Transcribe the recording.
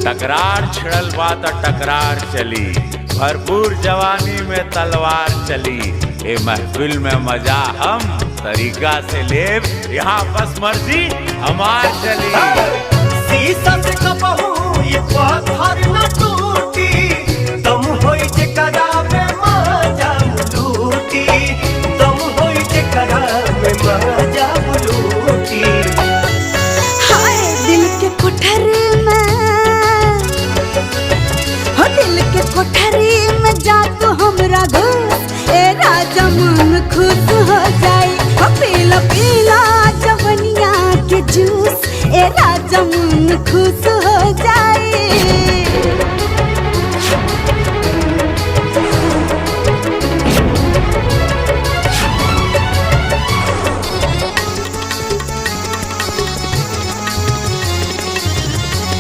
टकरार छिड़ल बा त टकरार चली, भरपूर जवानी में तलवार चली। ए महफिल में मजा हम तरीका से लेब, यहाँ बस मर्जी हमार चली। शीशा से कबहू ये पत्थर न टूटी, दम होई जेकरा में मजा लूटी, दम होई जेकरा में मजा लूटी। हाय दिल के कोठरी में, हो दिल के कोठरी में जा तू हमरा घुस, ए राजा मन खुश हो जाए। हो पीला पीला जवनिया के जूस, ए राजा मन खुश हो जाए।